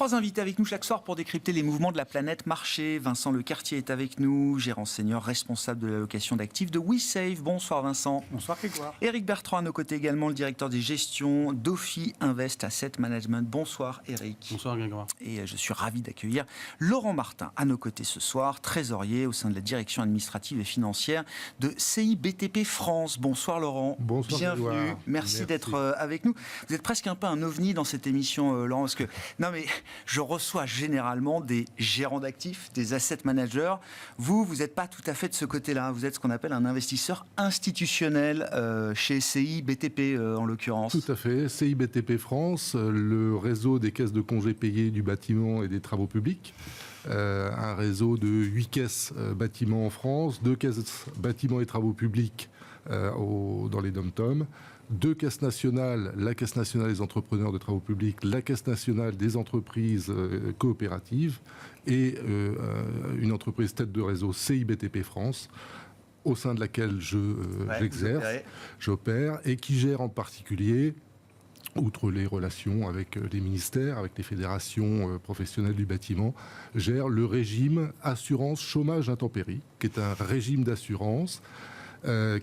3 invités avec nous chaque soir pour décrypter les mouvements de la planète marché. Vincent Lecartier est avec nous, gérant senior responsable de l'allocation d'actifs de WeSave. Bonsoir Vincent. Bonsoir Grégoire. Éric Bertrand à nos côtés également, le directeur des gestions d'Ophi Invest Asset Management. Bonsoir Éric. Bonsoir Grégoire. Et je suis ravi d'accueillir Laurent Martin à nos côtés ce soir, trésorier au sein de la direction administrative et financière de CIBTP France. Bonsoir Laurent. Bonsoir Bienvenue. Grégoire. Merci d'être avec nous. Vous êtes presque un peu un ovni dans cette émission Laurent, parce que non mais je reçois généralement des gérants d'actifs, des asset managers. Vous n'êtes pas tout à fait de ce côté-là. Vous êtes ce qu'on appelle un investisseur institutionnel chez CIBTP en l'occurrence. Tout à fait. CIBTP France, le réseau des caisses de congés payés du bâtiment et des travaux publics. Un réseau de 8 caisses bâtiments en France, 2 caisses bâtiments et travaux publics dans les dom-toms, 2 caisses nationales, la Caisse nationale des entrepreneurs de travaux publics, la Caisse nationale des entreprises coopératives et une entreprise tête de réseau CIBTP France, au sein de laquelle j'exerce, j'opère, et qui gère en particulier, outre les relations avec les ministères, avec les fédérations professionnelles du bâtiment, gère le régime assurance chômage intempéries, qui est un régime d'assurance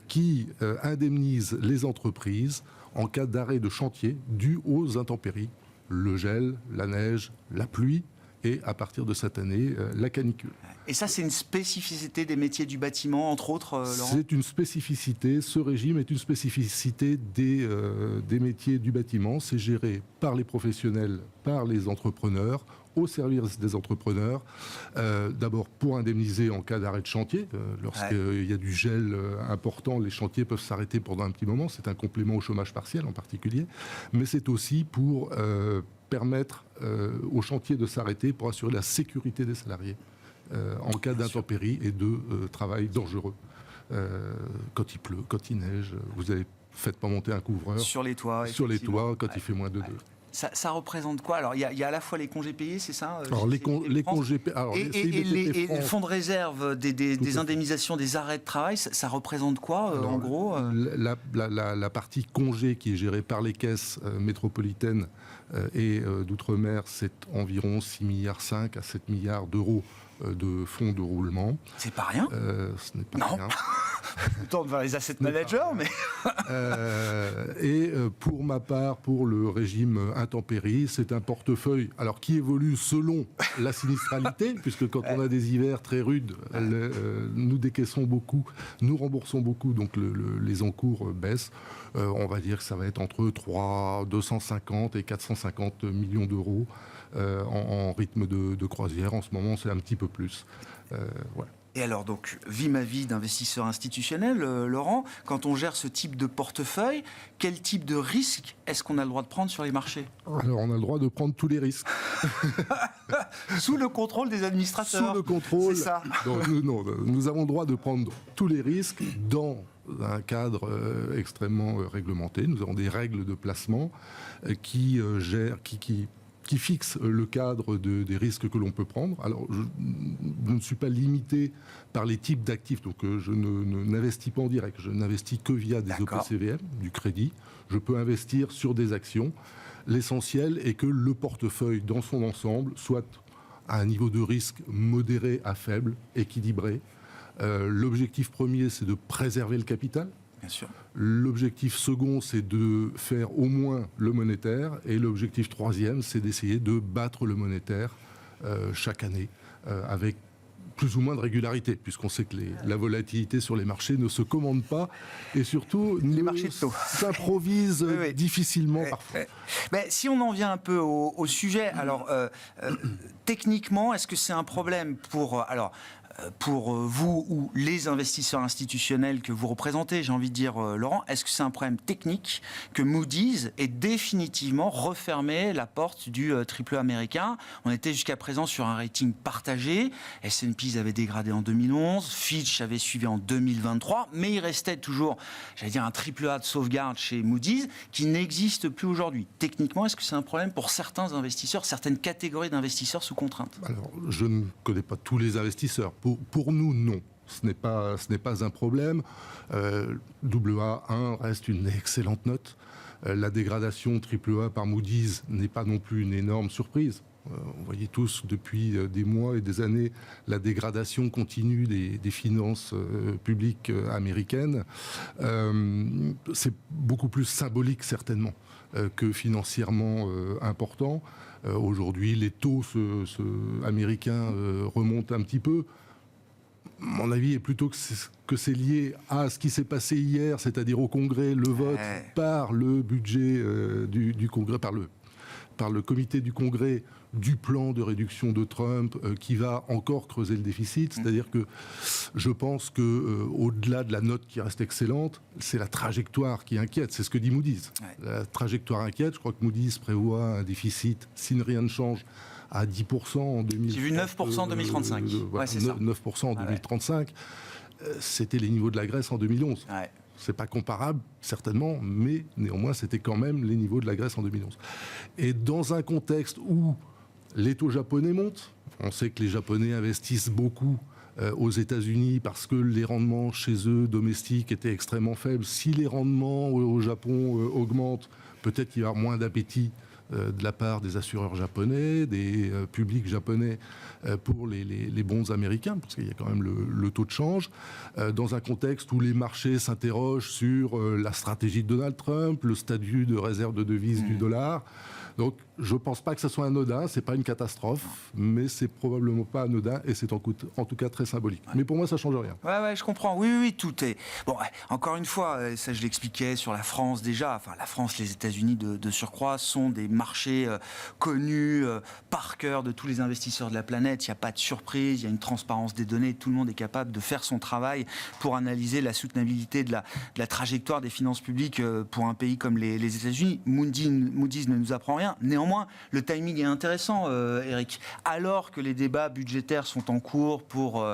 qui indemnise les entreprises en cas d'arrêt de chantier dû aux intempéries, le gel, la neige, la pluie, et à partir de cette année, la canicule. Et ça, c'est une spécificité des métiers du bâtiment, entre autres, Laurent ? C'est une spécificité, ce régime est une spécificité des métiers du bâtiment. C'est géré par les professionnels, par les entrepreneurs, au service des entrepreneurs. D'abord pour indemniser en cas d'arrêt de chantier. Lorsqu'il y a du gel important, les chantiers peuvent s'arrêter pendant un petit moment. C'est un complément au chômage partiel en particulier. Mais c'est aussi pour permettre aux chantiers de s'arrêter pour assurer la sécurité des salariés en cas d'intempéries et de travail dangereux. Quand il pleut, quand il neige, faites pas monter un couvreur sur les toits, quand il fait moins de 2. Ça représente quoi ? Alors, il y a à la fois les congés payés, c'est ça ? Alors, les congés payés... Et le fonds de réserve des indemnisations des arrêts de travail, ça représente quoi, en gros ? La partie congé qui est gérée par les caisses métropolitaines et d'outre-mer, c'est environ 6,5 milliards à 7 milliards d'euros de fonds de roulement. C'est pas rien ? Ce n'est pas rien. On tourne vers les asset managers, mais... pour ma part, pour le régime intempéries, c'est un portefeuille qui évolue selon la sinistralité, puisque quand on a des hivers très rudes, nous décaissons beaucoup, nous remboursons beaucoup, donc les encours baissent. On va dire que ça va être entre 250 et 450 millions d'euros en rythme de croisière. En ce moment, c'est un petit peu plus. Voilà. Et alors donc, vie ma vie d'investisseur institutionnel, Laurent, quand on gère ce type de portefeuille, quel type de risque est-ce qu'on a le droit de prendre sur les marchés ? Alors on a le droit de prendre tous les risques. Sous le contrôle des administrateurs. Sous le contrôle. C'est ça. Donc, nous avons le droit de prendre tous les risques dans un cadre extrêmement réglementé. Nous avons des règles de placement qui fixe le cadre des risques que l'on peut prendre. Alors, je ne suis pas limité par les types d'actifs, donc je n'investis pas en direct. Je n'investis que via des OPCVM, du crédit. Je peux investir sur des actions. L'essentiel est que le portefeuille, dans son ensemble, soit à un niveau de risque modéré à faible, équilibré. L'objectif premier, c'est de préserver le capital. Bien sûr. L'objectif second, c'est de faire au moins le monétaire. Et l'objectif troisième, c'est d'essayer de battre le monétaire chaque année avec plus ou moins de régularité, puisqu'on sait que la volatilité sur les marchés ne se commande pas et surtout s'improvise difficilement parfois. Mais si on en vient un peu au sujet, alors techniquement, est-ce que c'est un problème pour vous ou les investisseurs institutionnels que vous représentez, j'ai envie de dire, Laurent, est-ce que c'est un problème technique que Moody's ait définitivement refermé la porte du triple américain ? On était jusqu'à présent sur un rating partagé. S&P avait dégradé en 2011, Fitch avait suivi en 2023, mais il restait toujours, j'allais dire, un triple A de sauvegarde chez Moody's qui n'existe plus aujourd'hui. Techniquement, est-ce que c'est un problème pour certains investisseurs, certaines catégories d'investisseurs sous contrainte ? Alors, je ne connais pas tous les investisseurs. Pour nous, non. Ce n'est pas un problème. AA1 reste une excellente note. La dégradation AAA par Moody's n'est pas non plus une énorme surprise. On voyait tous depuis des mois et des années la dégradation continue des finances publiques américaines. C'est beaucoup plus symbolique certainement que financièrement important. Aujourd'hui, les taux américains remontent un petit peu. Mon avis est plutôt que c'est lié à ce qui s'est passé hier, c'est-à-dire au Congrès, le vote par le budget du Congrès, par le comité du Congrès du plan de réduction de Trump qui va encore creuser le déficit. C'est-à-dire que je pense que au-delà de la note qui reste excellente, c'est la trajectoire qui inquiète. C'est ce que dit Moody's. La trajectoire inquiète. Je crois que Moody's prévoit un déficit, si rien ne change, à 10% en 2035. J'ai vu 9% en 2035. Voilà, c'est 9% en 2035. C'était les niveaux de la Grèce en 2011. Ouais. C'est pas comparable, certainement, mais néanmoins, c'était quand même les niveaux de la Grèce en 2011. Et dans un contexte où les taux japonais montent, on sait que les Japonais investissent beaucoup aux États-Unis parce que les rendements chez eux, domestiques, étaient extrêmement faibles. Si les rendements au Japon augmentent, peut-être qu'il y aura moins d'appétit de la part des assureurs japonais, des publics japonais pour les bons américains, parce qu'il y a quand même le taux de change, dans un contexte où les marchés s'interrogent sur la stratégie de Donald Trump, le statut de réserve de devise du dollar. Donc je ne pense pas que ce soit anodin, ce n'est pas une catastrophe, mais c'est probablement pas anodin et c'est en tout cas très symbolique. Ouais. Mais pour moi, ça ne change rien. Ouais, je comprends. Oui, tout est... Bon, encore une fois, ça je l'expliquais sur la France déjà, enfin la France, les États-Unis de surcroît sont des marchés connus par cœur de tous les investisseurs de la planète. Il n'y a pas de surprise, il y a une transparence des données, tout le monde est capable de faire son travail pour analyser la soutenabilité de la trajectoire des finances publiques pour un pays comme les États-Unis. Moody's ne nous apprend rien. Néanmoins, le timing est intéressant, Eric. Alors que les débats budgétaires sont en cours pour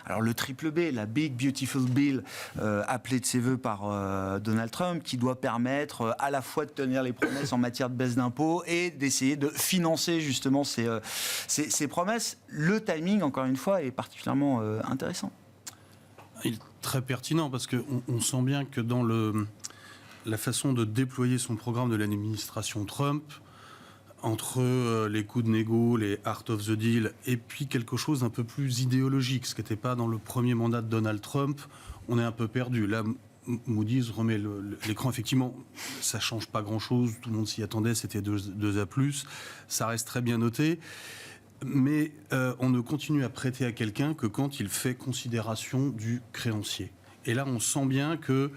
alors le triple B, la Big Beautiful Bill, appelée de ses voeux par Donald Trump, qui doit permettre à la fois de tenir les promesses en matière de baisse d'impôts et d'essayer de financer justement ces promesses. Le timing, encore une fois, est particulièrement intéressant. Il est très pertinent parce qu'on sent bien que dans la façon de déployer son programme de l'administration Trump, entre les coups de négo, les art of the deal, et puis quelque chose d'un peu plus idéologique, ce qui n'était pas dans le premier mandat de Donald Trump, on est un peu perdu. Là, Moody's remet l'écran. Effectivement, ça ne change pas grand-chose, tout le monde s'y attendait, c'était 2A+, ça reste très bien noté, mais on ne continue à prêter à quelqu'un que quand il fait considération du créancier. Et là, on sent bien que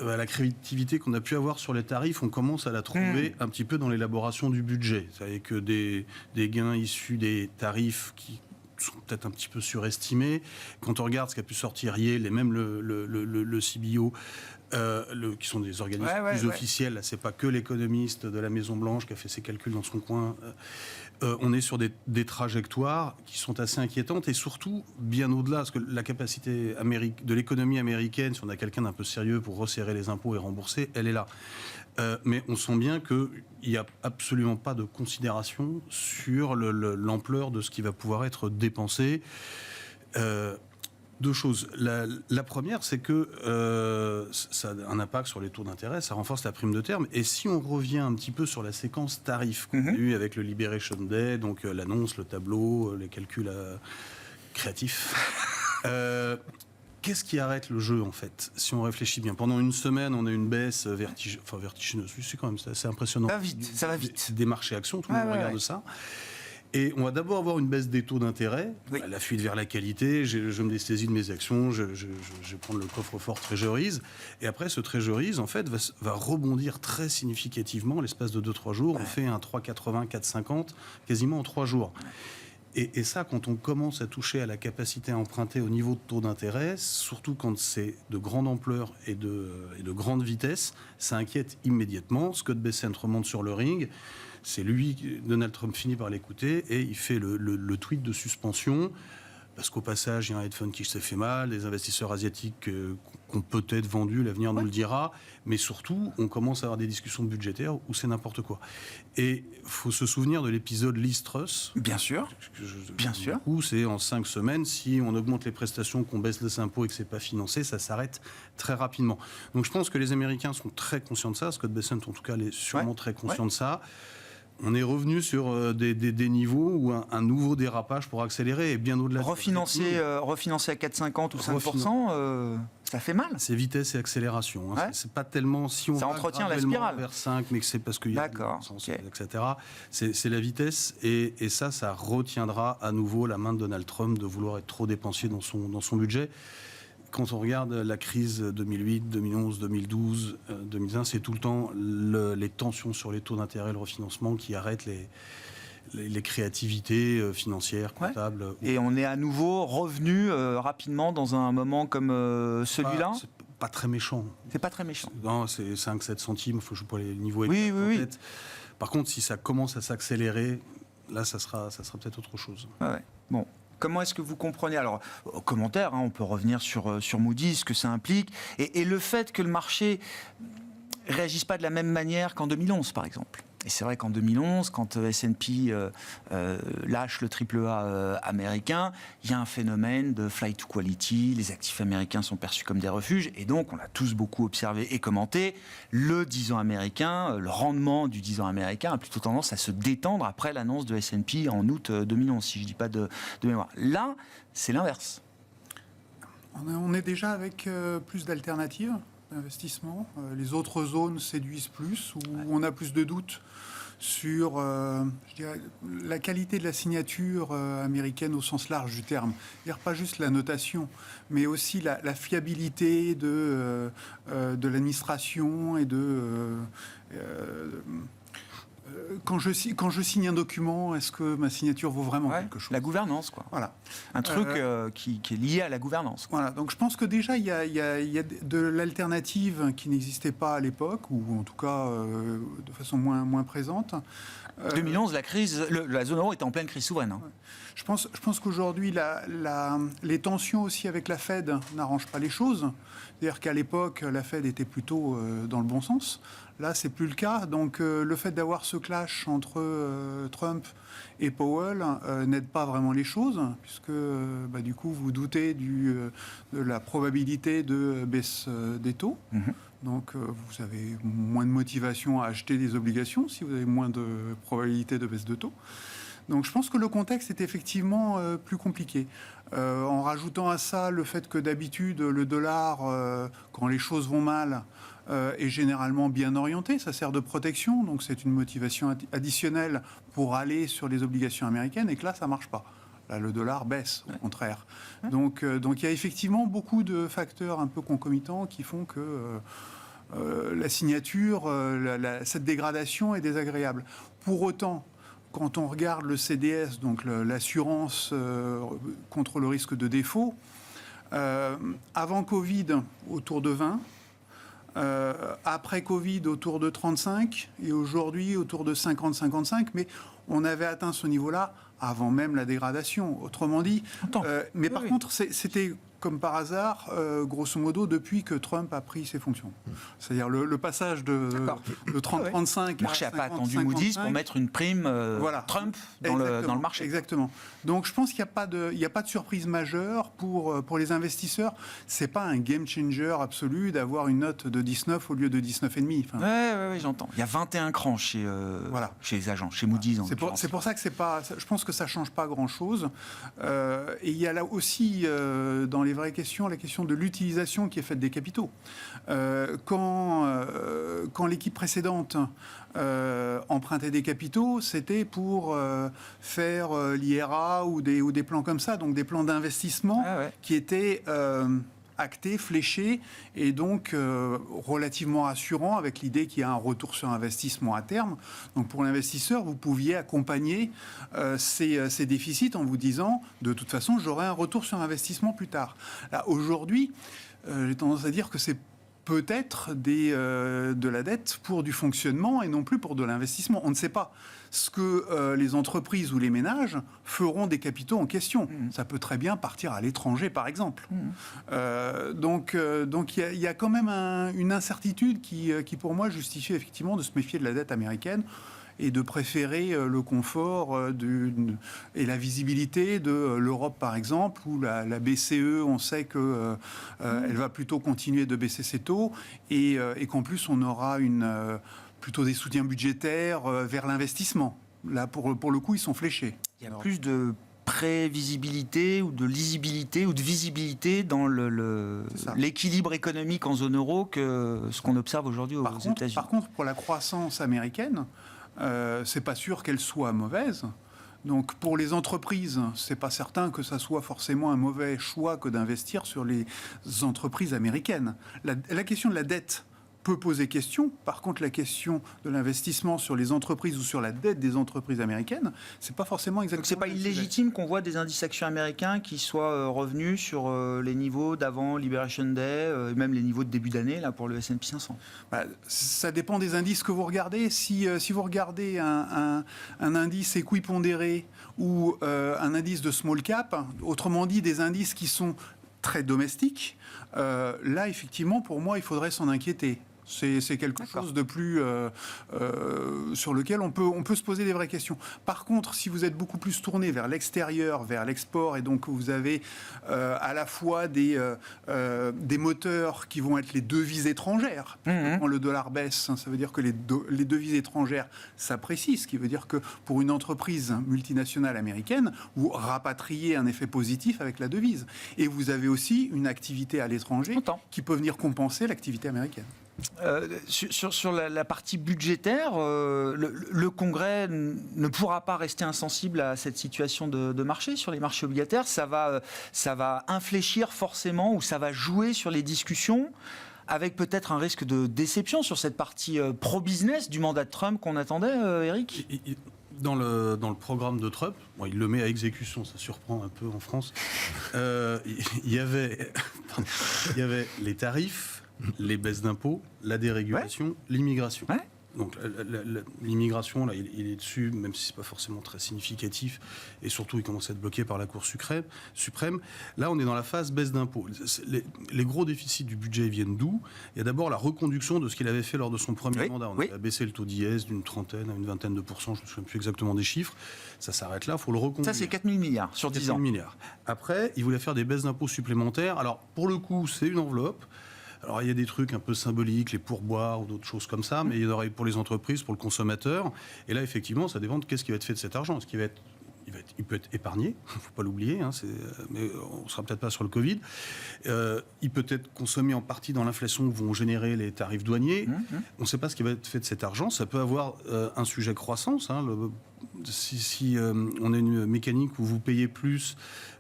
la créativité qu'on a pu avoir sur les tarifs, on commence à la trouver un petit peu dans l'élaboration du budget. Vous savez que des gains issus des tarifs qui sont peut-être un petit peu surestimés. Quand on regarde ce qu'a pu sortir Yale et même le CBO, qui sont des organismes plus officiels, là, c'est pas que l'économiste de la Maison-Blanche qui a fait ses calculs dans son coin. On est sur des trajectoires qui sont assez inquiétantes et surtout bien au-delà, parce que la capacité de l'économie américaine, si on a quelqu'un d'un peu sérieux pour resserrer les impôts et rembourser, elle est là. Mais on sent bien qu'il n'y a absolument pas de considération sur l'ampleur de ce qui va pouvoir être dépensé. Deux choses. La première, c'est que ça a un impact sur les taux d'intérêt, ça renforce la prime de terme. Et si on revient un petit peu sur la séquence tarif qu'on a eue avec le Liberation Day, donc l'annonce, le tableau, les calculs créatifs, qu'est-ce qui arrête le jeu, en fait, si on réfléchit bien? Pendant une semaine, on a une baisse vertigineuse, c'est quand même assez impressionnant. Ça va vite. Des marchés actions, tout le monde regarde ça. Et on va d'abord avoir une baisse des taux d'intérêt, la fuite vers la qualité, je me dessaisis de mes actions, je vais prendre le coffre-fort Treasuries, et après ce Treasuries, en fait, va rebondir très significativement l'espace de 2-3 jours. On fait un 3,80, 4,50 quasiment en 3 jours. Et ça, quand on commence à toucher à la capacité à emprunter au niveau de taux d'intérêt, surtout quand c'est de grande ampleur et de grande vitesse, ça inquiète immédiatement. Scott Bessent remonte sur le ring. C'est lui, Donald Trump finit par l'écouter et il fait le tweet de suspension. Parce qu'au passage, il y a un hedge fund qui s'est fait mal, des investisseurs asiatiques qu'on peut-être vendu, l'avenir nous le dira. Mais surtout, on commence à avoir des discussions budgétaires où c'est n'importe quoi. Et il faut se souvenir de l'épisode Liz Truss. Bien sûr. Bien sûr. Où c'est en 5 semaines, si on augmente les prestations, qu'on baisse les impôts et que c'est pas financé, ça s'arrête très rapidement. Donc je pense que les Américains sont très conscients de ça. Scott Bessent, en tout cas, est sûrement très conscient de ça. On est revenu sur des niveaux où un nouveau dérapage pour accélérer et bien au-delà. Refinancer à 4,50 ou 5%, ça fait mal. C'est vitesse et accélération. Hein. C'est pas tellement si on ça va entretient la spirale vers 5, mais que c'est parce qu'il y a etc. C'est la vitesse et ça retiendra à nouveau la main de Donald Trump de vouloir être trop dépensier dans son budget. Quand on regarde la crise 2008, 2011, 2012, 2001, c'est tout le temps les tensions sur les taux d'intérêt, le refinancement qui arrêtent les créativités financières, comptables. Ouais. Et on est à nouveau revenu rapidement dans un moment comme celui-là. C'est pas très méchant. C'est pas très méchant. Non, c'est 5-7 centimes, il faut jouer pour les niveaux exacts en tête. Par contre, si ça commence à s'accélérer, là, ça sera peut-être autre chose. Ouais. Bon. Comment est-ce que vous comprenez, alors, aux commentaires, on peut revenir sur Moody's, ce que ça implique, et le fait que le marché ne réagisse pas de la même manière qu'en 2011, par exemple. Et c'est vrai qu'en 2011, quand S&P lâche le AAA américain, il y a un phénomène de flight to quality, les actifs américains sont perçus comme des refuges, et donc on a tous beaucoup observé et commenté, le 10 ans américain, le rendement du 10 ans américain a plutôt tendance à se détendre après l'annonce de S&P en août 2011, si je ne dis pas de mémoire. Là, c'est l'inverse. On est déjà avec plus d'alternatives d'investissement. Les autres zones séduisent plus, où on a plus de doutes sur je dirais, la qualité de la signature américaine au sens large du terme. C'est-à-dire pas juste la notation, mais aussi la fiabilité de l'administration et quand je signe un document, est-ce que ma signature vaut vraiment quelque chose ? La gouvernance, quoi. Voilà. Un truc qui est lié à la gouvernance. Quoi. Voilà. Donc je pense que déjà, il y a de l'alternative qui n'existait pas à l'époque, ou en tout cas de façon moins présente. 2011, la zone euro était en pleine crise souveraine. Hein. Je pense qu'aujourd'hui, les tensions aussi avec la Fed n'arrangent pas les choses. C'est-à-dire qu'à l'époque, la Fed était plutôt dans le bon sens. Là, c'est plus le cas. Donc, le fait d'avoir ce clash entre Trump et Powell n'aide pas vraiment les choses, puisque du coup, vous doutez de la probabilité de baisse des taux. Mm-hmm. Donc, vous avez moins de motivation à acheter des obligations si vous avez moins de probabilité de baisse de taux. Donc, je pense que le contexte est effectivement plus compliqué. En rajoutant à ça le fait que d'habitude, le dollar, quand les choses vont mal, est généralement bien orienté, ça sert de protection, donc c'est une motivation additionnelle pour aller sur les obligations américaines, et que là, ça ne marche pas. Là, le dollar baisse, au contraire. Donc, il y a effectivement beaucoup de facteurs un peu concomitants qui font que la signature, cette dégradation est désagréable. Pour autant, quand on regarde le CDS, donc l'assurance contre le risque de défaut, avant Covid, autour de 20, après Covid, autour de 35, et aujourd'hui, autour de 50-55, mais on avait atteint ce niveau-là avant même la dégradation. Autrement dit, mais par contre, c'était comme par hasard, grosso modo, depuis que Trump a pris ses fonctions. C'est-à-dire le passage de 30-35 Le marché n'a pas attendu Moody's pour mettre une prime Trump dans le marché. Exactement. Donc je pense qu'il n'y a pas de surprise majeure pour les investisseurs. Ce n'est pas un game changer absolu d'avoir une note de 19 au lieu de 19,5. Enfin, oui, j'entends. Il y a 21 crans chez les agents, chez Moody's. C'est pour ça que je pense que ça ne change pas grand-chose. Et il y a là aussi, dans les vraies questions, la question de l'utilisation qui est faite des capitaux. Quand l'équipe précédente empruntait des capitaux, c'était pour faire l'IRA ou des plans comme ça, donc des plans d'investissement qui étaient acté, fléché, et donc relativement rassurant, avec l'idée qu'il y a un retour sur investissement à terme. Donc pour l'investisseur, vous pouviez accompagner ces déficits en vous disant, de toute façon, j'aurai un retour sur investissement plus tard. Là, aujourd'hui, j'ai tendance à dire que c'est peut-être de la dette pour du fonctionnement et non plus pour de l'investissement. On ne sait pas ce que les entreprises ou les ménages feront des capitaux en question. Ça peut très bien partir à l'étranger, par exemple. Donc il y a quand même une incertitude qui, pour moi, justifie effectivement de se méfier de la dette américaine et de préférer le confort et la visibilité de l'Europe, par exemple, où la BCE, on sait qu'elle va plutôt continuer de baisser ses taux et qu'en plus, on aura plutôt des soutiens budgétaires vers l'investissement. Là, pour le coup, ils sont fléchés. Il y a plus de prévisibilité ou de lisibilité ou de visibilité dans l'équilibre économique en zone euro que ce qu'on observe aujourd'hui aux États-Unis. Par contre, pour la croissance américaine, c'est pas sûr qu'elle soit mauvaise. Donc pour les entreprises, c'est pas certain que ça soit forcément un mauvais choix que d'investir sur les entreprises américaines. La question de la dette peut poser question. Par contre, la question de l'investissement sur les entreprises ou sur la dette des entreprises américaines, c'est pas forcément exactement. Donc c'est pas illégitime qu'on voit des indices actions américains qui soient revenus sur les niveaux d'avant Liberation Day, même les niveaux de début d'année là pour le S&P 500. Ça dépend des indices que vous regardez. Si vous regardez un indice équipondéré ou un indice de small cap, autrement dit des indices qui sont très domestiques, là effectivement pour moi il faudrait s'en inquiéter. C'est quelque chose de plus sur lequel on peut se poser des vraies questions. Par contre, si vous êtes beaucoup plus tourné vers l'extérieur, vers l'export, et donc vous avez à la fois des moteurs qui vont être les devises étrangères. Quand le dollar baisse, ça veut dire que les devises étrangères s'apprécient, ce qui veut dire que pour une entreprise multinationale américaine, vous rapatriez un effet positif avec la devise. Et vous avez aussi une activité à l'étranger qui peut venir compenser l'activité américaine. Sur la partie budgétaire, le Congrès ne pourra pas rester insensible à cette situation de marché sur les marchés obligataires. Ça va infléchir forcément ou ça va jouer sur les discussions avec peut-être un risque de déception sur cette partie pro-business du mandat de Trump qu'on attendait, Eric ? Dans le programme de Trump, il le met à exécution, ça surprend un peu en France, il y avait les tarifs, les baisses d'impôts, la dérégulation, l'immigration. Ouais. Donc l'immigration, là, il est dessus, même si ce n'est pas forcément très significatif, et surtout il commence à être bloqué par la Cour suprême. Là, on est dans la phase baisse d'impôts. Les gros déficits du budget viennent d'où ? Il y a d'abord la reconduction de ce qu'il avait fait lors de son premier mandat. On a baissé le taux d'IS d'une 30aine à une 20aine de pourcents, je ne me souviens plus exactement des chiffres. Ça s'arrête là, il faut le reconduire. Ça, c'est 4 000 milliards sur 10 ans. 4 000 milliards. Après, il voulait faire des baisses d'impôts supplémentaires. Alors, pour le coup, c'est une enveloppe. Alors, il y a des trucs un peu symboliques, les pourboires ou d'autres choses comme ça, mais il y en aurait pour les entreprises, pour le consommateur. Et là, effectivement, ça dépend de qu'est-ce qui va être fait de cet argent. Est-ce qu'il va être il peut être épargné, il ne faut pas l'oublier, mais on ne sera peut-être pas sur le Covid. Il peut être consommé en partie dans l'inflation que vont générer les tarifs douaniers. On ne sait pas ce qui va être fait de cet argent. Ça peut avoir un sujet croissance. Si on a une mécanique où vous payez plus,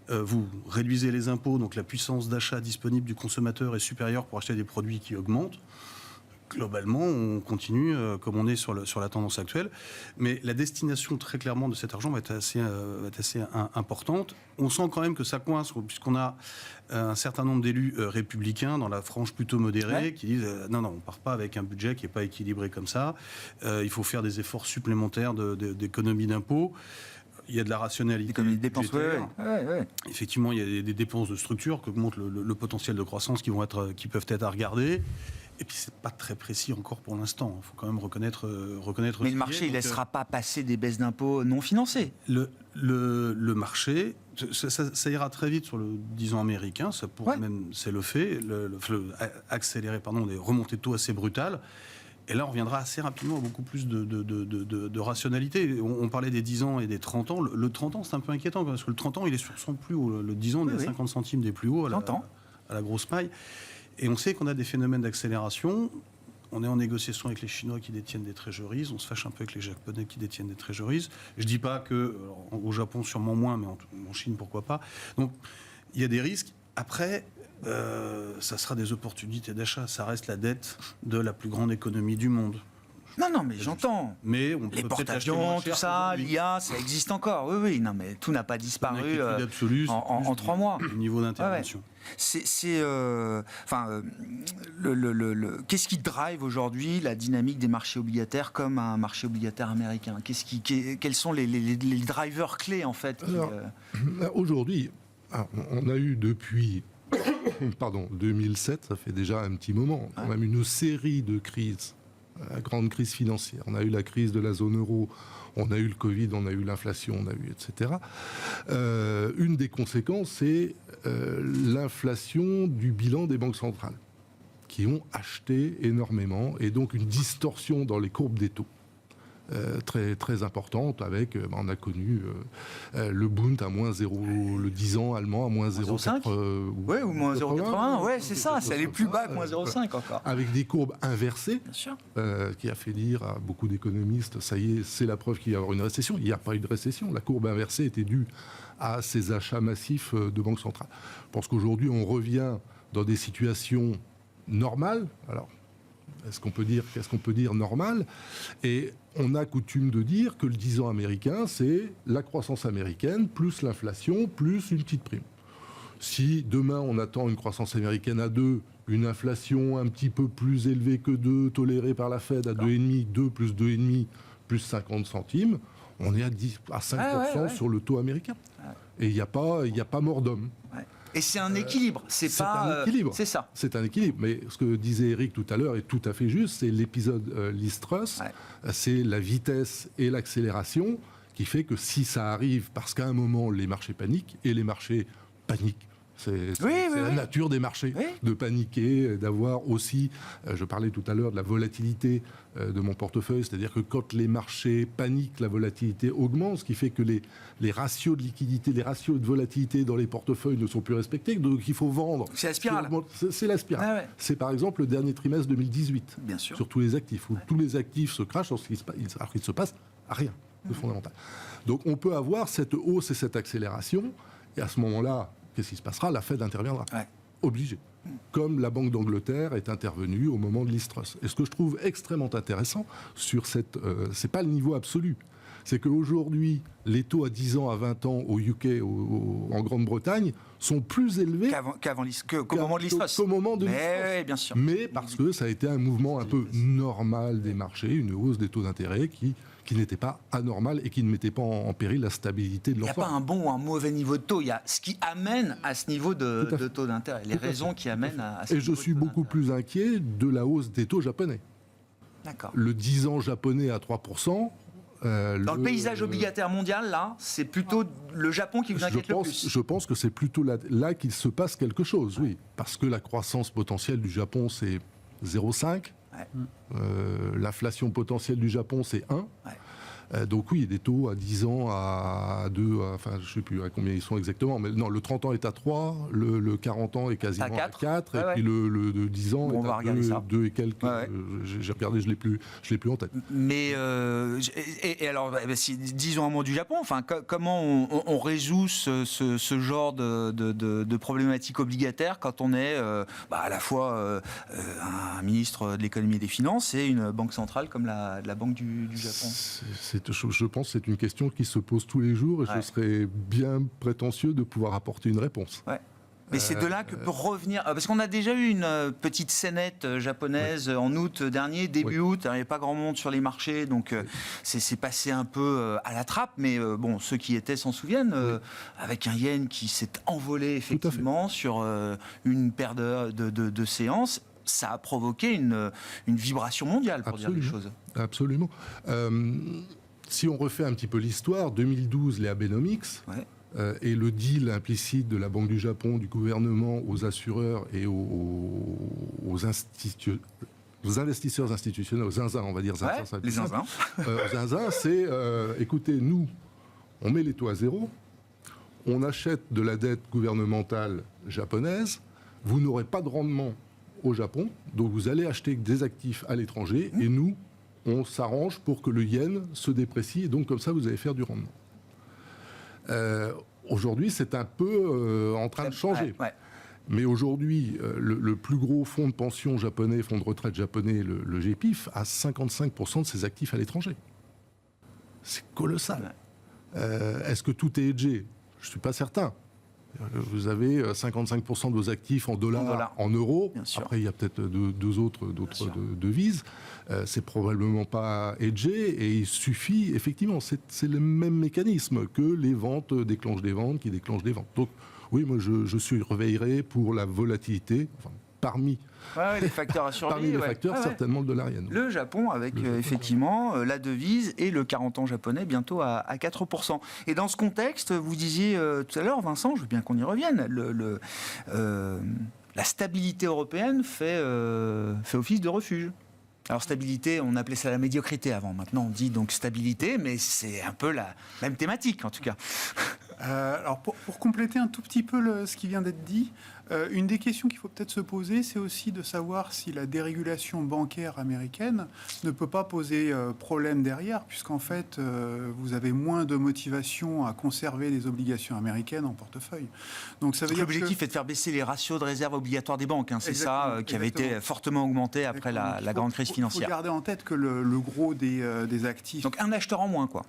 vous réduisez les impôts, donc la puissance d'achat disponible du consommateur est supérieure pour acheter des produits qui augmentent. Globalement, on continue comme on est sur la tendance actuelle. Mais la destination, très clairement, de cet argent va être assez importante. On sent quand même que ça coince, puisqu'on a un certain nombre d'élus républicains dans la frange plutôt modérée qui disent non, on ne part pas avec un budget qui n'est pas équilibré comme ça. Il faut faire des efforts supplémentaires d'économie d'impôts. Il y a de la rationalité. Comme les dépenses, Effectivement, il y a des dépenses de structure que montre le potentiel de croissance qui peuvent être à regarder. Et puis, c'est pas très précis encore pour l'instant. Il faut quand même reconnaître. Mais le marché, il ne laissera pas passer des baisses d'impôts non financées. Le marché, ça ira très vite sur le 10 ans américain. Ça pourrait même, c'est le fait, accélérer des remontées de taux assez brutales. Et là, on reviendra assez rapidement à beaucoup plus de rationalité. On parlait des 10 ans et des 30 ans. Le 30 ans, c'est un peu inquiétant, parce que le 30 ans, il est sur son plus haut. Le 10 ans, il est à 50 centimes des plus hauts à la grosse paille. Et on sait qu'on a des phénomènes d'accélération. On est en négociation avec les Chinois qui détiennent des trésoreries. On se fâche un peu avec les Japonais qui détiennent des trésoreries. Je ne dis pas qu'au Japon, sûrement moins, mais en Chine, pourquoi pas. Donc, il y a des risques. Après, ça sera des opportunités d'achat. Ça reste la dette de la plus grande économie du monde. Non, mais j'entends. Mais on les porte-avions, tout ça, l'IA, ça existe encore. Oui, non, mais tout n'a pas disparu en 3 mois. Le niveau d'intervention. Qu'est-ce qui drive aujourd'hui la dynamique des marchés obligataires comme un marché obligataire américain ? Quels sont les drivers clés, en fait Aujourd'hui, on a eu depuis 2007, ça fait déjà un petit moment, quand même une série de crises. La grande crise financière. On a eu la crise de la zone euro, on a eu le Covid, on a eu l'inflation, on a eu etc. Une des conséquences, c'est l'inflation du bilan des banques centrales, qui ont acheté énormément, et donc une distorsion dans les courbes des taux. Très, très importante avec, on a connu le Bund à moins 0, le 10 ans allemand à moins 0,5 ouais, ou moins 0,80, ouais, c'est ça, c'est allé plus bas que moins 0,5 encore. Avec des courbes inversées, bien sûr. Qui a fait dire à beaucoup d'économistes, ça y est, c'est la preuve qu'il y a une récession. Il n'y a pas eu de récession, la courbe inversée était due à ces achats massifs de banques centrales. Je pense qu'aujourd'hui, on revient dans des situations normales. Alors, qu'est-ce qu'on peut dire normal? Et on a coutume de dire que le 10 ans américain, c'est la croissance américaine, plus l'inflation, plus une petite prime. Si demain, on attend une croissance américaine à 2, une inflation un petit peu plus élevée que 2, tolérée par la Fed à 2,5, 2 plus 2,5, plus 50 centimes, on est à 5% sur le taux américain. Et il n'y a pas mort d'homme. Ouais. Et c'est un équilibre, c'est pas... un équilibre. C'est ça. C'est un équilibre. Mais ce que disait Eric tout à l'heure est tout à fait juste, c'est l'épisode Liz Truss, c'est la vitesse et l'accélération qui fait que si ça arrive, parce qu'à un moment, les marchés paniquent, et les marchés paniquent, c'est la nature des marchés, de paniquer, d'avoir aussi, je parlais tout à l'heure de la volatilité de mon portefeuille, c'est-à-dire que quand les marchés paniquent, la volatilité augmente, ce qui fait que les ratios de liquidité, les ratios de volatilité dans les portefeuilles ne sont plus respectés, donc il faut vendre. C'est la spirale. C'est la spirale. C'est par exemple le dernier trimestre 2018, bien sûr, sur tous les actifs, où tous les actifs se crachent alors qu'il se passe rien de fondamental. Donc on peut avoir cette hausse et cette accélération, et à ce moment-là, qu'est-ce qui se passera? La Fed interviendra. Obligé. Comme la Banque d'Angleterre est intervenue au moment de Liz Truss. Et ce que je trouve extrêmement intéressant sur cette... c'est pas le niveau absolu. C'est qu'aujourd'hui, les taux à 10 ans, à 20 ans au UK, en Grande-Bretagne, sont plus élevés qu'au moment de Liz Truss. Qu'au moment de Liz Truss. Bien sûr. Mais parce que ça a été un mouvement un peu normal des marchés, une hausse des taux d'intérêt qui n'était pas anormal et qui ne mettait pas en péril la stabilité de l'ensemble. Il n'y a pas un bon ou un mauvais niveau de taux, il y a ce qui amène à ce niveau de taux d'intérêt, les raisons qui amènent à ce niveau de taux d'intérêt. Et je suis beaucoup plus inquiet de la hausse des taux japonais. D'accord. Le 10 ans japonais à 3%. Dans le paysage obligataire mondial, là, c'est plutôt le Japon qui vous inquiète le plus. Je pense que c'est plutôt là qu'il se passe quelque chose, oui. Parce que la croissance potentielle du Japon, c'est 0,5. L'inflation potentielle du Japon, c'est 1. Donc oui, des taux à 10 ans, à 2, enfin je ne sais plus à combien ils sont exactement, mais non, le 30 ans est à 3, le 40 ans est quasiment à 4, et puis le 10 ans est à 2 et quelques. J'ai regardé, je l'ai plus en tête. Mais, et alors, si, disons un mot du Japon, enfin, comment on résout ce genre de problématique obligataire quand on est à la fois un ministre de l'économie et des finances et une banque centrale comme la Banque du Japon? Je pense que c'est une question qui se pose tous les jours et je serais bien prétentieux de pouvoir apporter une réponse. Mais c'est de là que peut revenir... Parce qu'on a déjà eu une petite scénette japonaise en août dernier, début août. Il n'y avait pas grand monde sur les marchés, donc c'est passé un peu à la trappe. Mais bon, ceux qui étaient s'en souviennent, avec un yen qui s'est envolé effectivement sur une paire de séances. Ça a provoqué une vibration mondiale, pour dire les choses. Absolument. Si on refait un petit peu l'histoire, 2012, les Abenomics, et le deal implicite de la Banque du Japon, du gouvernement, aux assureurs et aux investisseurs institutionnels, aux zinzins, on va dire. Les zinzins. Aux zinzins, c'est, écoutez, nous, on met les taux à zéro, on achète de la dette gouvernementale japonaise, vous n'aurez pas de rendement au Japon, donc vous allez acheter des actifs à l'étranger, et nous, on s'arrange pour que le yen se déprécie, et donc comme ça, vous allez faire du rendement. Aujourd'hui, c'est un peu en train de changer. Mais aujourd'hui, le plus gros fonds de pension japonais, fonds de retraite japonais, le GPIF, a 55% de ses actifs à l'étranger. C'est colossal. Est-ce que tout est hedgé? Je ne suis pas certain. Vous avez 55% de vos actifs en dollars, en euros. Après, il y a peut-être deux autres devises. C'est probablement pas hedgé et il suffit, effectivement, c'est le même mécanisme que les ventes déclenchent des ventes qui déclenchent des ventes. Donc, oui, moi, je surveillerai pour la volatilité, parmi les facteurs à surveiller. Parmi les facteurs, certainement le dollar yen. Le Japon avec effectivement la devise et le 40 ans japonais bientôt à 4%. Et dans ce contexte, vous disiez tout à l'heure, Vincent, je veux bien qu'on y revienne, la stabilité européenne fait office de refuge. Alors stabilité, on appelait ça la médiocrité avant. Maintenant, on dit donc stabilité, mais c'est un peu la même thématique en tout cas. Alors pour compléter un tout petit peu ce qui vient d'être dit, une des questions qu'il faut peut-être se poser, c'est aussi de savoir si la dérégulation bancaire américaine ne peut pas poser problème derrière, puisqu'en fait, vous avez moins de motivation à conserver des obligations américaines en portefeuille. Donc ça veut dire l'objectif est de faire baisser les ratios de réserve obligatoires des banques. Hein, c'est ça qui avait été fortement augmenté après la grande crise financière. Il faut garder en tête que le gros des actifs... Donc un acheteur en moins, quoi.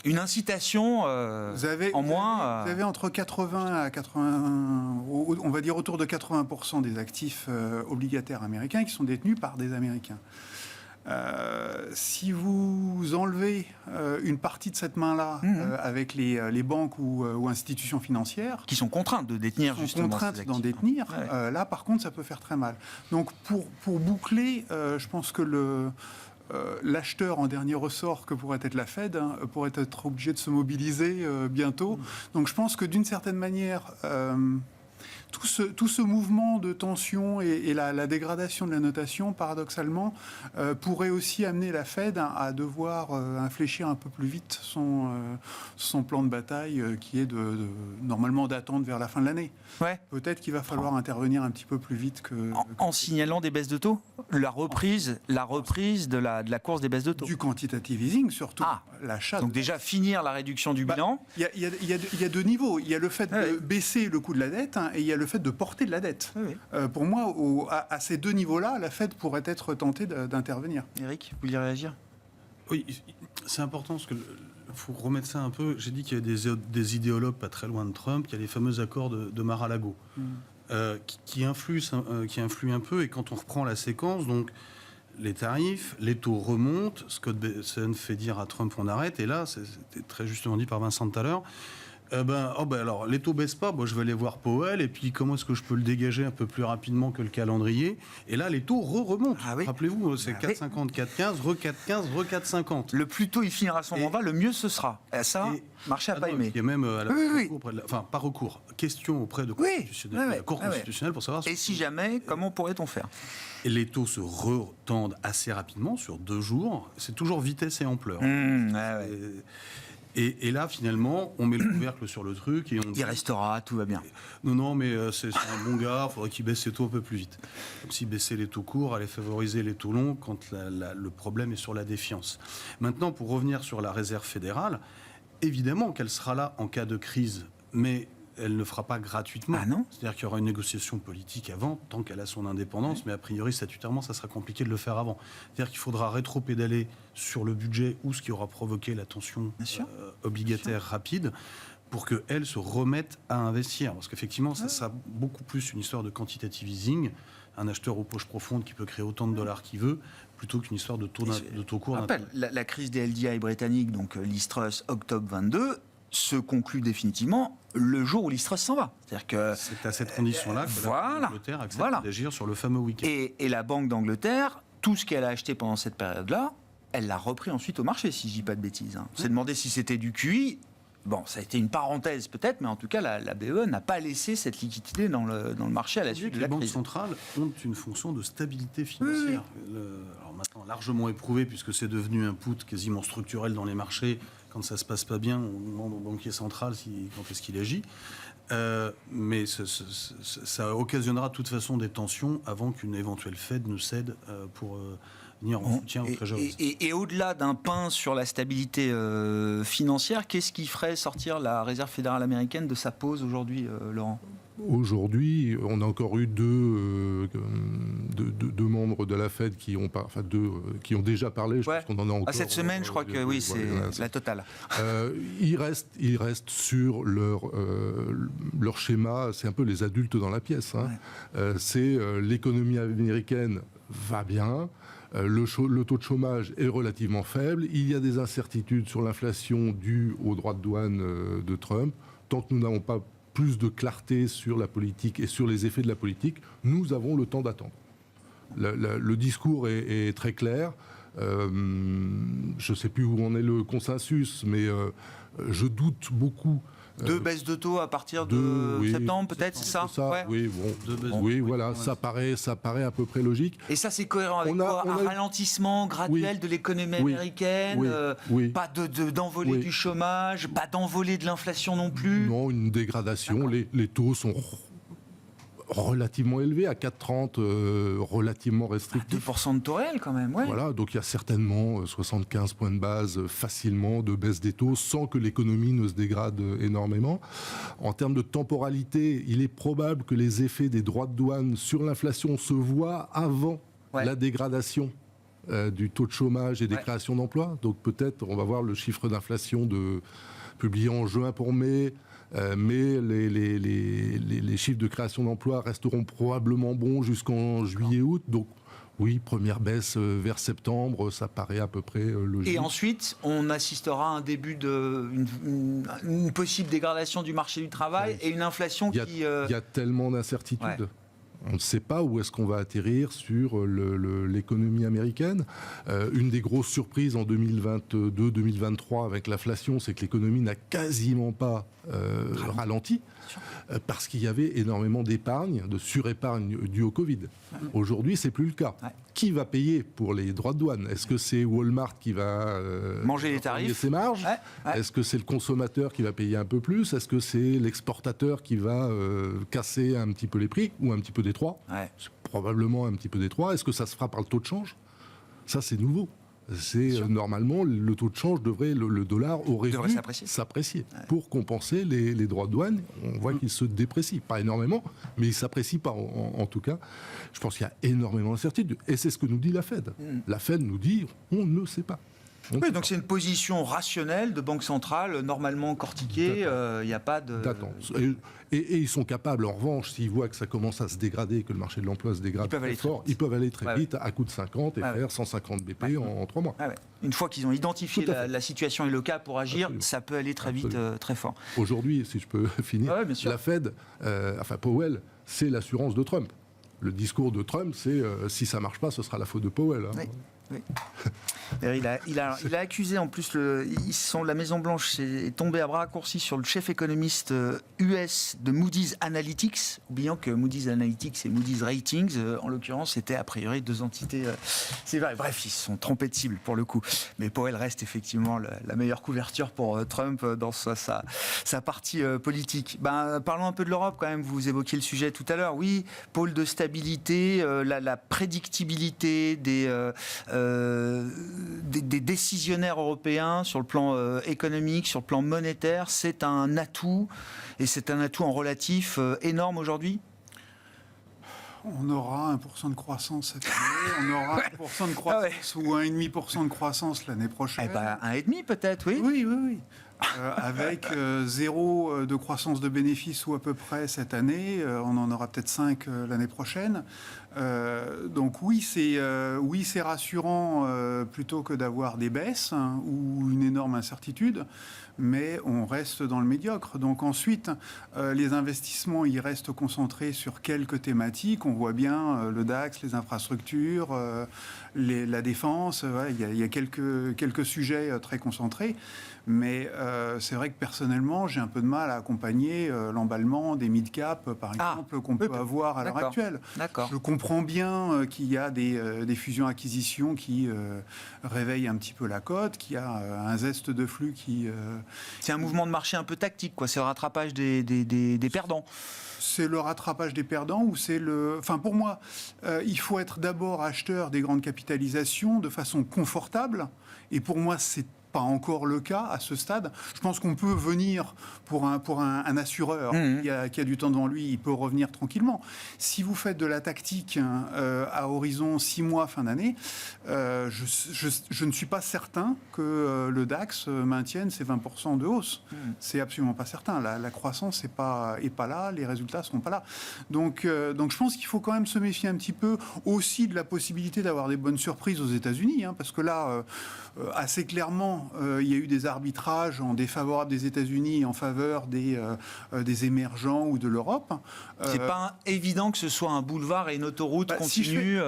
Une incitation en moins. Vous avez entre 80 à 80, on va dire autour de 80% des actifs obligataires américains qui sont détenus par des Américains. Si vous enlevez une partie de cette main-là avec les banques ou institutions financières... Qui sont contraintes de détenir, justement. Contraintes d'en détenir. Là, par contre, ça peut faire très mal. Donc, pour boucler, je pense que l'acheteur en dernier ressort que pourrait être la Fed pourrait être obligé de se mobiliser bientôt. Donc je pense que d'une certaine manière, tout ce mouvement de tension et la dégradation de la notation, paradoxalement, pourrait aussi amener la Fed à devoir infléchir un peu plus vite son plan de bataille qui est normalement d'attendre vers la fin de l'année. Ouais. Peut-être qu'il va falloir intervenir un petit peu plus vite en signalant des baisses de taux, la reprise de la course des baisses de taux. Du quantitative easing, surtout. L'achat. Donc déjà finir la réduction du bilan. Il y a deux niveaux. Il y a le fait de baisser le coût de la dette et il y a le fait de porter de la dette. Pour moi, à ces deux niveaux-là, la Fed pourrait être tentée d'intervenir. Éric, vous vouliez réagir ? Oui, c'est important parce que faut remettre ça un peu. J'ai dit qu'il y a des idéologues pas très loin de Trump. Il y a les fameux accords de Mar-a-Lago qui influent un peu. Et quand on reprend la séquence, donc les tarifs, les taux remontent. Scott Bessent fait dire à Trump on arrête. Et là, c'était très justement dit par Vincent tout à l'heure. Alors, les taux baissent pas, je vais aller voir Powell, et puis comment est-ce que je peux le dégager un peu plus rapidement que le calendrier ? Et là, les taux remontent. Rappelez-vous, c'est 4,50, 4,15, re-4,15, re-4,50. Le plus tôt il finira son mandat, le mieux ce sera. Ça, marché n'a pas aimé. Il y a même pas recours, question auprès de la Cour constitutionnelle pour savoir... Et si jamais, comment pourrait-on faire ? Et les taux se retendent assez rapidement, sur 2 jours. C'est toujours vitesse et ampleur. Et là, finalement, on met le couvercle sur le truc et on dit... Il restera, tout va bien. Non, mais c'est un bon gars, il faudrait qu'il baisse ses taux un peu plus vite. Comme si baisser les taux courts allait favoriser les taux longs quand le problème est sur la défiance. Maintenant, pour revenir sur la Réserve fédérale, évidemment qu'elle sera là en cas de crise, mais elle ne fera pas gratuitement. C'est-à-dire qu'il y aura une négociation politique avant, tant qu'elle a son indépendance, mais a priori, statutairement, ça sera compliqué de le faire avant. C'est-à-dire qu'il faudra rétro-pédaler sur le budget ou ce qui aura provoqué la tension obligataire rapide pour qu'elle se remette à investir. Parce qu'effectivement, ça sera beaucoup plus une histoire de quantitative easing, un acheteur aux poches profondes qui peut créer autant de dollars qu'il veut, plutôt qu'une histoire de taux court. La crise des LDI britanniques, donc Liz Truss, octobre 22, se conclut définitivement le jour où Liz Truss s'en va. C'est-à-dire que c'est à cette condition-là que l'Angleterre accepte d'agir sur le fameux week-end. Et la Banque d'Angleterre, tout ce qu'elle a acheté pendant cette période-là, elle l'a repris ensuite au marché, si je dis pas de bêtises. On s'est demandé si c'était du QI. Bon, ça a été une parenthèse peut-être, mais en tout cas, la BE n'a pas laissé cette liquidité dans le marché à la suite de la crise. Les banques centrales ont une fonction de stabilité financière. Alors maintenant, largement éprouvé, puisque c'est devenu un put quasiment structurel dans les marchés. Quand ça se passe pas bien, on demande au banquier central quand est-ce qu'il agit. Mais ça occasionnera de toute façon des tensions avant qu'une éventuelle Fed ne cède pour venir en soutien aux Treasuries. Et au-delà d'un pain sur la stabilité financière, qu'est-ce qui ferait sortir la Réserve fédérale américaine de sa pause aujourd'hui, Laurent ? Aujourd'hui, on a encore eu deux membres de la Fed qui ont déjà parlé. Je pense qu'on en a encore. Cette semaine, je crois que oui, c'est la totale. Ils restent sur leur schéma. C'est un peu les adultes dans la pièce. C'est l'économie américaine va bien. Le taux de chômage est relativement faible. Il y a des incertitudes sur l'inflation due aux droits de douane de Trump. Tant que nous n'avons pas plus de clarté sur la politique et sur les effets de la politique, nous avons le temps d'attendre. Le discours est très clair. Je ne sais plus où en est le consensus, mais je doute beaucoup Deux baisses de taux à partir de septembre, peut-être, c'est ça, ouais. Oui, bon, oui, voilà, ça paraît à peu près logique. Et ça, c'est cohérent avec un ralentissement graduel de l'économie américaine, pas d'envolée du chômage, pas d'envolée de l'inflation non plus. Non, une dégradation. Les taux sont relativement élevé, à 4,30, relativement restrictif. 2% de taux réel quand même, ouais. Voilà, donc il y a certainement 75 points de base facilement de baisse des taux sans que l'économie ne se dégrade énormément. En termes de temporalité, il est probable que les effets des droits de douane sur l'inflation se voient avant la dégradation du taux de chômage et des créations d'emplois. Donc peut-être, on va voir le chiffre d'inflation publié en juin pour mai, mais les chiffres de création d'emplois resteront probablement bons jusqu'en juillet-août. Donc oui, première baisse vers septembre, ça paraît à peu près logique. Et ensuite, on assistera à un début une possible dégradation du marché du travail et une inflation qui... Il y a tellement d'incertitudes. Ouais. On ne sait pas où est-ce qu'on va atterrir sur l'économie américaine. Une des grosses surprises en 2022-2023 avec l'inflation, c'est que l'économie n'a quasiment pas ralenti parce qu'il y avait énormément d'épargne, de surépargne due au Covid. Aujourd'hui, c'est plus le cas. Ouais. Qui va payer pour les droits de douane ? Est-ce que c'est Walmart qui va manger les tarifs, ses marges ? Est-ce que c'est le consommateur qui va payer un peu plus ? Est-ce que c'est l'exportateur qui va casser un petit peu les prix ou un petit peu des trois ? C'est probablement un petit peu des trois. Est-ce que ça se fera par le taux de change ? Ça, c'est nouveau. Normalement, le taux de change le dollar aurait dû s'apprécier pour compenser les droits de douane. On voit qu'il se déprécie, pas énormément, mais il s'apprécie pas en tout cas. Je pense qu'il y a énormément d'incertitudes et c'est ce que nous dit la Fed. La Fed nous dit on ne sait pas. Oui, donc c'est une position rationnelle de banque centrale, normalement cortiquée, il n'y a pas de... Et ils sont capables, en revanche, s'ils voient que ça commence à se dégrader, que le marché de l'emploi se dégrade très fort, ils peuvent aller très vite à coup de 50 et faire 150 BP en 3 mois. Une fois qu'ils ont identifié la situation et le cas pour agir, ça peut aller très vite, très fort. Aujourd'hui, si je peux finir, la Fed, Powell, c'est l'assurance de Trump. Le discours de Trump, c'est si ça ne marche pas, ce sera la faute de Powell. Hein. Oui. Il a accusé en plus la Maison Blanche est tombée à bras raccourcis sur le chef économiste US de Moody's Analytics, oubliant que Moody's Analytics et Moody's Ratings, en l'occurrence, c'était a priori deux entités. C'est vrai. Bref, ils se sont trompés de cible pour le coup. Mais Powell reste effectivement la meilleure couverture pour Trump dans sa partie politique. Parlons un peu de l'Europe quand même. Vous évoquiez le sujet tout à l'heure. Oui, pôle de stabilité, la prédictibilité des décisionnaires européens sur le plan économique, sur le plan monétaire, c'est un atout, et c'est un atout en relatif énorme aujourd'hui ? On aura 1% de croissance cette année, on aura 1% de croissance ou 1,5% de croissance l'année prochaine. 1,5 peut-être, oui. Oui. Avec 0 de croissance de bénéfices ou à peu près cette année, on en aura peut-être 5 l'année prochaine. Donc oui, c'est rassurant plutôt que d'avoir des baisses ou une énorme incertitude, mais on reste dans le médiocre. Donc ensuite, les investissements, ils restent concentrés sur quelques thématiques. On voit bien le DAX, les infrastructures, la défense. Il y a quelques sujets très concentrés. Mais c'est vrai que personnellement, j'ai un peu de mal à accompagner l'emballement des mid-cap, par exemple, qu'on peut avoir à l'heure actuelle. D'accord. Je comprends bien qu'il y a des fusions-acquisitions qui réveillent un petit peu la cote, qu'il y a un zeste de flux qui... C'est un mouvement de marché un peu tactique, quoi. C'est le rattrapage des perdants. C'est le rattrapage des perdants ou c'est le... Enfin, pour moi, il faut être d'abord acheteur des grandes capitalisations de façon confortable. Et pour moi, c'est pas encore le cas à ce stade. Je pense qu'on peut venir pour un assureur qui a du temps devant lui, il peut revenir tranquillement. Si vous faites de la tactique à horizon 6 mois, fin d'année, je ne suis pas certain que le DAX maintienne ses 20% de hausse. C'est absolument pas certain. La croissance n'est pas là, les résultats ne seront pas là. Donc je pense qu'il faut quand même se méfier un petit peu aussi de la possibilité d'avoir des bonnes surprises aux États-Unis, parce que là, assez clairement, Effectivement, il y a eu des arbitrages en défavorable des États-Unis et en faveur des émergents ou de l'Europe. C'est pas évident que ce soit un boulevard et une autoroute continue.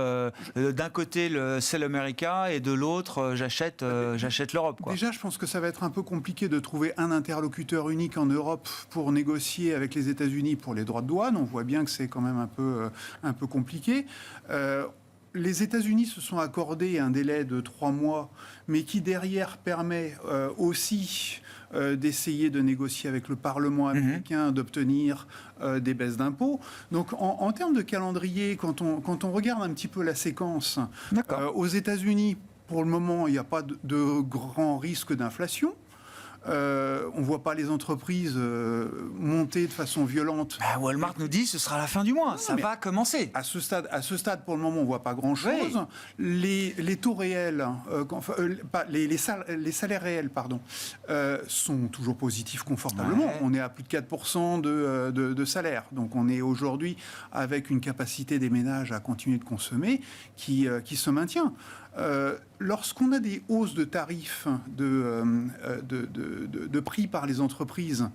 D'un côté, c'est l'America et de l'autre, j'achète l'Europe. Quoi. Déjà, je pense que ça va être un peu compliqué de trouver un interlocuteur unique en Europe pour négocier avec les États-Unis pour les droits de douane. On voit bien que c'est quand même un peu compliqué. Les États-Unis se sont accordés un délai de 3 mois, mais qui derrière permet aussi d'essayer de négocier avec le Parlement américain, d'obtenir des baisses d'impôts. Donc en termes de calendrier, quand on regarde un petit peu la séquence, aux États-Unis, pour le moment, il n'y a pas de grand risque d'inflation. On ne voit pas les entreprises monter de façon violente. Walmart nous dit que ce sera la fin du mois, ça va commencer. À ce stade, pour le moment, on ne voit pas grand-chose. Oui. Les taux réels, les salaires réels, sont toujours positifs confortablement. Ouais. On est à plus de 4% de salaire. Donc on est aujourd'hui avec une capacité des ménages à continuer de consommer qui se maintient. Lorsqu'on a des hausses de tarifs de prix par les entreprises,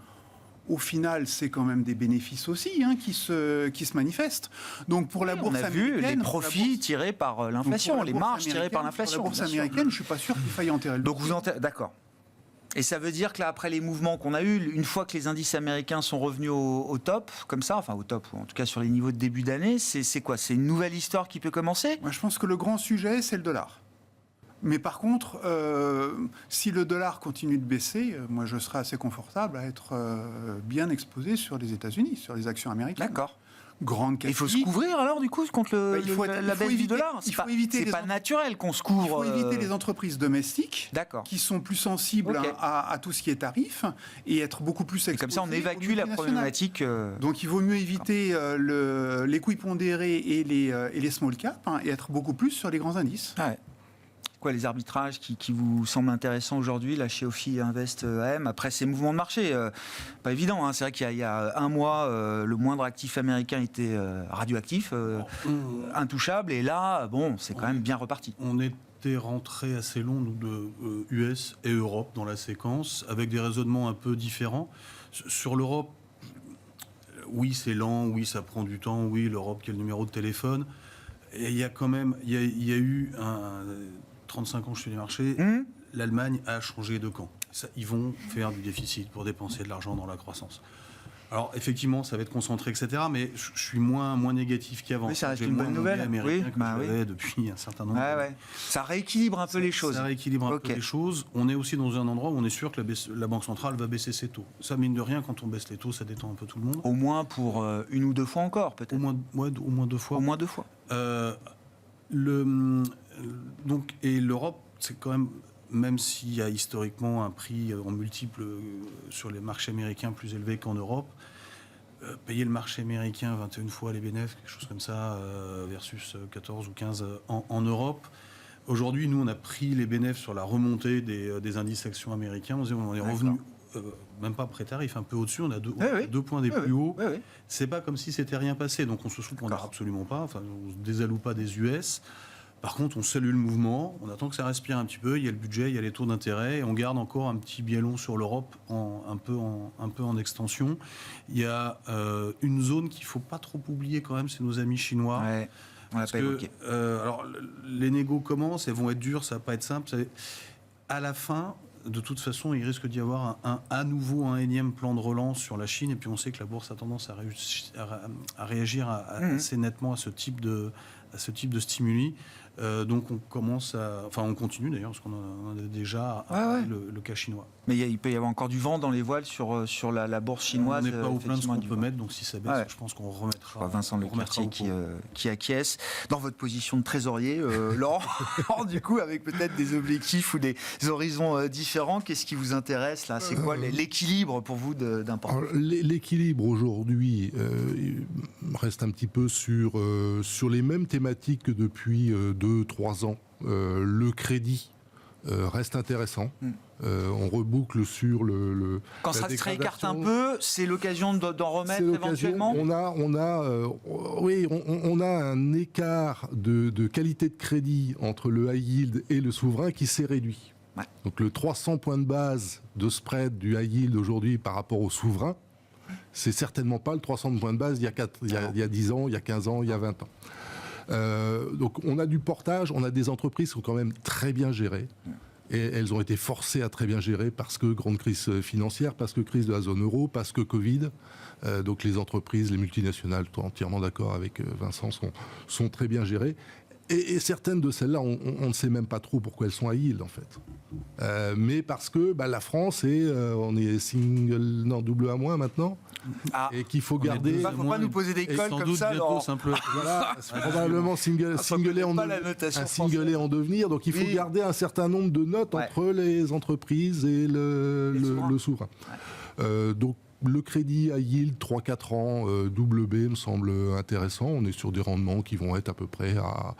au final, c'est quand même des bénéfices aussi qui se manifestent. Donc pour la bourse américaine, on a vu les profits tirés par l'inflation, les marges tirées par l'inflation. Pour la bourse américaine, je ne suis pas sûr qu'il faille enterrer le dossier. Donc d'accord. Et ça veut dire que là, après les mouvements qu'on a eus, une fois que les indices américains sont revenus au top, comme ça, enfin au top, ou en tout cas sur les niveaux de début d'année, c'est quoi? C'est une nouvelle histoire qui peut commencer? Moi, je pense que le grand sujet, c'est le dollar. Mais par contre, si le dollar continue de baisser, moi je serai assez confortable à être bien exposé sur les États-Unis, sur les actions américaines. D'accord. Grande il faut se couvrir alors du coup contre la baisse du dollar. C'est pas naturel qu'on se couvre. Il faut éviter les entreprises domestiques qui sont plus sensibles à tout ce qui est tarif et être beaucoup plus exposées. Comme ça, on évacue la problématique. Donc il vaut mieux éviter les coûts pondérés et les small caps et être beaucoup plus sur les grands indices. Ouais. Quoi, les arbitrages qui vous semblent intéressants aujourd'hui, là, chez Ophi Invest AM, après ces mouvements de marché, pas évident, hein. C'est vrai qu'il y a un mois, le moindre actif américain était radioactif, intouchable, et là, bon, c'est quand même bien reparti. On était rentré assez long, nous, de US et Europe dans la séquence, avec des raisonnements un peu différents. Sur l'Europe, oui, c'est lent, oui, ça prend du temps, oui, l'Europe qui est le numéro de téléphone, et il y a quand même, il y a eu 35 ans chez les marchés, l'Allemagne a changé de camp. Ils vont faire du déficit pour dépenser de l'argent dans la croissance. Alors, effectivement, ça va être concentré, etc. Mais je suis moins négatif qu'avant. Oui, ça reste une bonne nouvelle. Depuis un certain nombre d'années. Ça rééquilibre un peu les choses. Ça rééquilibre un peu les choses. On est aussi dans un endroit où on est sûr que la Banque centrale va baisser ses taux. Ça, mine de rien, quand on baisse les taux, ça détend un peu tout le monde. Au moins pour une ou deux fois encore, peut-être. Au moins 2 fois. Au moins 2 fois. Donc, et l'Europe, c'est quand même s'il y a historiquement un prix en multiple sur les marchés américains plus élevé qu'en Europe, payer le marché américain 21 fois les bénéfices, quelque chose comme ça, versus 14 ou 15 en Europe. Aujourd'hui, nous, on a pris les bénéfices sur la remontée des indices actions américains. On est revenu, même pas pré-tarif, un peu au-dessus. On a 2 points des plus hauts. C'est pas comme si c'était rien passé. Donc, on se soupe absolument pas. Enfin, on ne se désaloue pas des US. Par contre, on salue le mouvement, on attend que ça respire un petit peu, il y a le budget, il y a les taux d'intérêt, et on garde encore un petit biais long sur l'Europe, un peu en extension. Il y a une zone qu'il ne faut pas trop oublier quand même, c'est nos amis chinois. Ouais, on l'a pas évoqué. Alors, les négos commencent, elles vont être dures, ça ne va pas être simple. À la fin, de toute façon, il risque d'y avoir à nouveau un énième plan de relance sur la Chine, et puis on sait que la bourse a tendance à réagir assez nettement à ce type de stimuli. Donc on continue d'ailleurs, parce qu'on en a déjà le cas chinois. Mais il peut y avoir encore du vent dans les voiles sur la bourse chinoise. On n'est pas au plein de ce qu'on peut mettre, donc si ça baisse, je pense qu'on remettra. Vincent Leclerc qui acquiesce dans votre position de trésorier, Laurent, du coup, avec peut-être des objectifs ou des horizons différents. Qu'est-ce qui vous intéresse là? C'est quoi l'équilibre pour vous d'important? L'équilibre aujourd'hui reste un petit peu sur les mêmes thématiques que depuis 2-3 ans. Le crédit reste intéressant. On reboucle sur quand ça se réécarte un peu, c'est l'occasion d'en remettre éventuellement. On a un écart de qualité de crédit entre le high yield et le souverain qui s'est réduit. Ouais. Donc le 300 points de base de spread du high yield aujourd'hui par rapport au souverain, c'est certainement pas le 300 points de base il y a 10 ans, il y a 15 ans, il y a 20 ans. Donc on a du portage, on a des entreprises qui sont quand même très bien gérées. Et elles ont été forcées à très bien gérer parce que grande crise financière, parce que crise de la zone euro, parce que Covid. Donc les entreprises, les multinationales, entièrement d'accord avec Vincent, sont très bien gérées. Et certaines de celles-là, on ne sait même pas trop pourquoi elles sont à yield en fait. Mais parce que la France on est double A- maintenant, et qu'il faut garder. Il ne faut pas nous poser des cols comme ça. Voilà, c'est probablement single A en devenir. Donc il faut garder un certain nombre de notes entre les entreprises et le souverain. Donc le crédit à yield 3-4 ans, double B me semble intéressant. On est sur des rendements qui vont être à peu près à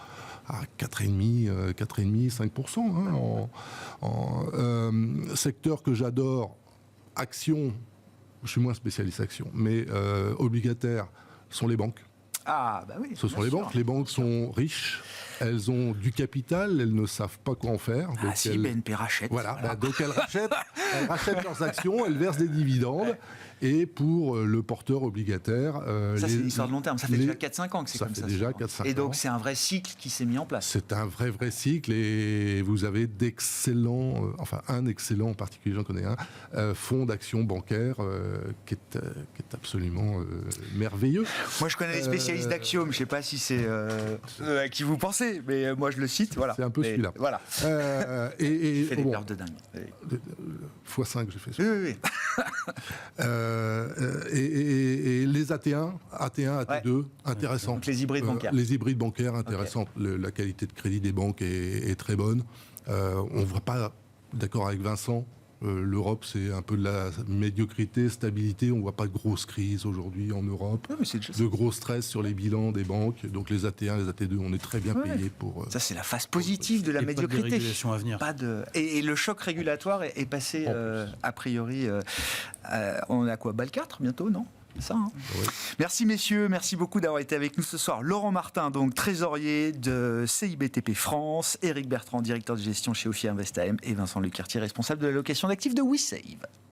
4,5%, 5%. Secteur que j'adore, action, je suis moins spécialiste action, mais obligataire sont les banques. Ah, bah oui. Ce sont les banques. Les banques sont riches. Elles ont du capital, elles ne savent pas quoi en faire. Donc si BNP rachète. Voilà. Donc elles rachètent leurs actions, elles versent des dividendes. Ouais. Et pour le porteur obligataire... ça, c'est une histoire de long terme. Ça fait déjà 4-5 ans que c'est comme ça. Ça fait déjà 4-5 ans. Et donc, c'est un vrai cycle qui s'est mis en place. C'est un vrai cycle. Et vous avez d'excellents... un excellent en particulier, j'en connais un, fonds d'action bancaire qui est absolument merveilleux. Moi, je connais les spécialistes d'Axiom. Je ne sais pas si c'est à qui vous pensez, mais moi, je le cite. Voilà. C'est un peu celui-là. Voilà. Il fait des pertes de dingue. x5, j'ai fait ça. Oui. Et les AT1, AT2, intéressants. Donc les hybrides bancaires. Les hybrides bancaires, intéressants. Okay. La qualité de crédit des banques est très bonne. On ne voit pas, d'accord avec Vincent, l'Europe, c'est un peu de la médiocrité, stabilité. On ne voit pas de grosse crise aujourd'hui en Europe. De gros stress sur les bilans des banques. Donc les AT1, les AT2, on est très bien payés pour... Ça, c'est la phase positive de la médiocrité. Pas de dérégulation à venir. Et le choc régulatoire est passé, a priori... on est à quoi, BAL 4 bientôt, non ? Ça, oui. Merci messieurs, merci beaucoup d'avoir été avec nous ce soir. Laurent Martin, donc trésorier de CIBTP France, Éric Bertrand, directeur de gestion chez Ophi Invest AM, et Vincent Lecartier, responsable de l'allocation d'actifs de WeSave.